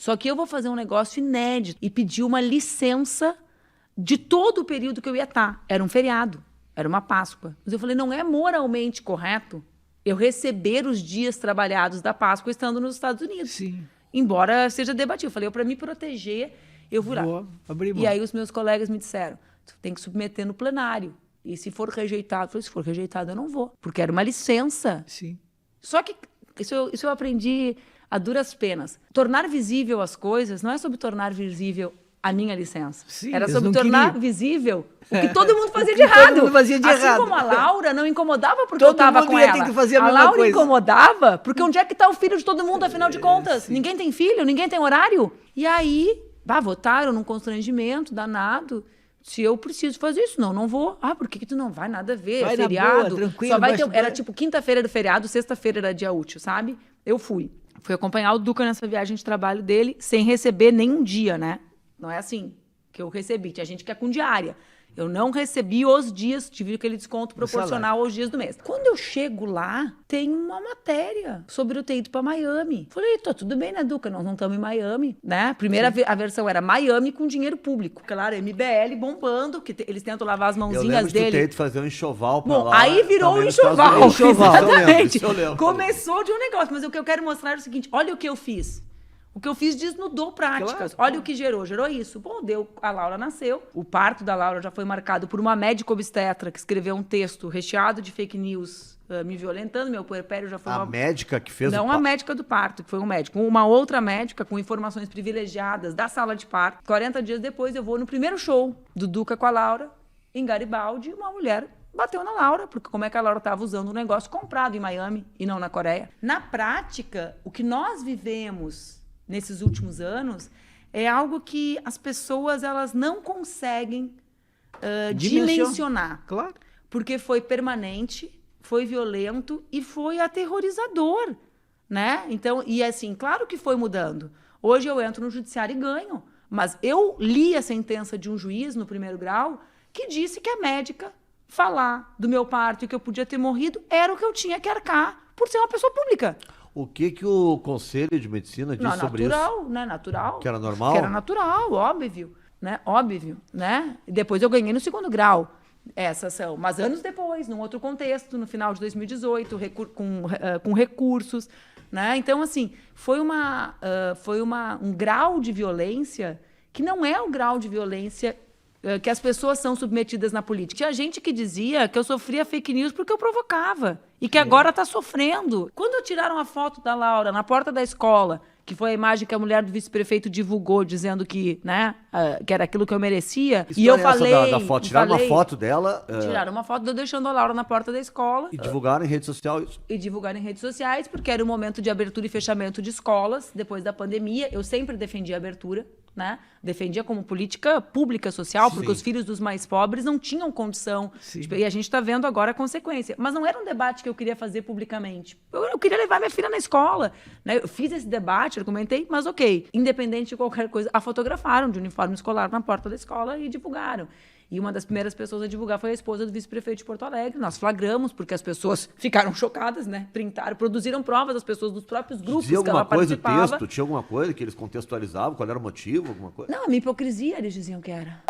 Só que eu vou fazer um negócio inédito e pedir uma licença de todo o período que eu ia estar. Era um feriado, era uma Páscoa. Mas eu falei, não é moralmente correto eu receber os dias trabalhados da Páscoa estando nos Estados Unidos. Sim. Embora seja debatido. Eu falei, para me proteger, eu vou lá. Vou abrir mão. E aí os meus colegas me disseram, tu tem que submeter no plenário. E se for rejeitado, eu falei, se for rejeitado eu não vou. Porque era uma licença. Sim. Só que isso eu aprendi a duras penas. Tornar visível as coisas não é sobre tornar visível a minha licença. Sim, era eles sobre não tornar queriam. visível o que todo mundo fazia de Todo errado. mundo fazia de assim errado. como a Laura não incomodava porque Todo eu estava mundo com ia ela. ter que fazer a mesma Laura coisa. incomodava porque onde é que está o filho de todo mundo, afinal de contas? Ninguém tem filho, ninguém tem horário. E aí, votaram num constrangimento danado. Se eu preciso fazer isso, não vou. Por que tu não vai? Nada a ver, Vai é na feriado. boa, tranquilo, Só vai basta- ter, era tipo quinta-feira era feriado, sexta-feira era dia útil, sabe? Eu fui. Fui acompanhar o Duca nessa viagem de trabalho dele, sem receber nenhum dia, né? Não é assim que eu recebi. Tinha gente que é com diária. Eu não recebi os dias, tive aquele desconto proporcional aos dias do mês. Quando eu chego lá, tem uma matéria sobre eu ter ido para Miami. Falei, tá tudo bem, né, Duca? Nós não estamos em Miami, né? Primeira a versão era Miami com dinheiro público. Claro, MBL bombando, que eles tentam lavar as Eu mãozinhas lembro de tu dele. ter ido fazer um enxoval pra Bom, lá. aí virou um também nos Estados enxoval. Unidos. Exatamente. Isso eu lembro. Começou de um negócio, mas o que eu quero mostrar é o seguinte, olha o que eu fiz. O que eu fiz desnudou práticas. Claro. Olha o que gerou. Gerou isso. Bom, a Laura nasceu. O parto da Laura já foi marcado por uma médica obstetra que escreveu um texto recheado de fake news me violentando. Meu puerpério já foi A uma... médica que fez Não a médica do parto, que foi um médico. Uma outra médica com informações privilegiadas da sala de parto. 40 dias depois, eu vou no primeiro show do Duca com a Laura, em Garibaldi, uma mulher bateu na Laura, porque como é que a Laura estava usando um negócio comprado em Miami e não na Coreia. Na prática, o que nós vivemos nesses últimos anos é algo que as pessoas elas não conseguem dimensionar. Claro. Porque foi permanente, foi violento e foi aterrorizador, né? Então, e assim, claro que foi mudando. Hoje eu entro no judiciário e ganho, mas eu li a sentença de um juiz no primeiro grau que disse que a médica falar do meu parto e que eu podia ter morrido era o que eu tinha que arcar por ser uma pessoa pública. O que o Conselho de Medicina disse sobre isso? Natural, né? Natural. Que era normal? Que era natural, óbvio, né? Óbvio, né? E depois eu ganhei no segundo grau essa ação. Mas anos depois, num outro contexto, no final de 2018, com recursos, né? Então, assim, foi um grau de violência que não é o grau de violência que as pessoas são submetidas na política. Tinha gente que dizia que eu sofria fake news porque eu provocava e que agora está sofrendo. Quando tiraram a foto da Laura na porta da escola, que foi a imagem que a mulher do vice-prefeito divulgou, dizendo que, né, que era aquilo que eu merecia, Que e eu história é essa falei... da foto? Tiraram uma foto dela Tiraram uma foto de eu deixando a Laura na porta da escola. e divulgaram em rede social isso. E divulgar em redes sociais, porque era o momento de abertura e fechamento de escolas, depois da pandemia. Eu sempre defendi a abertura, né? Defendia como política pública social, porque Sim. os filhos dos mais pobres não tinham condição. Sim. E a gente está vendo agora a consequência. Mas não era um debate que eu queria fazer publicamente. Eu queria levar minha filha na escola, né? Eu fiz esse debate, argumentei, mas ok. Independente de qualquer coisa, a fotografaram de uniforme escolar na porta da escola e divulgaram. E uma das primeiras pessoas a divulgar foi a esposa do vice-prefeito de Porto Alegre. Nós flagramos, porque as pessoas ficaram chocadas, né? Printaram, produziram provas das pessoas dos próprios grupos Dizia que ela alguma coisa o participava. texto? Tinha alguma coisa que eles contextualizavam? Qual era o motivo? Alguma coisa? Não, a minha hipocrisia, eles diziam que era.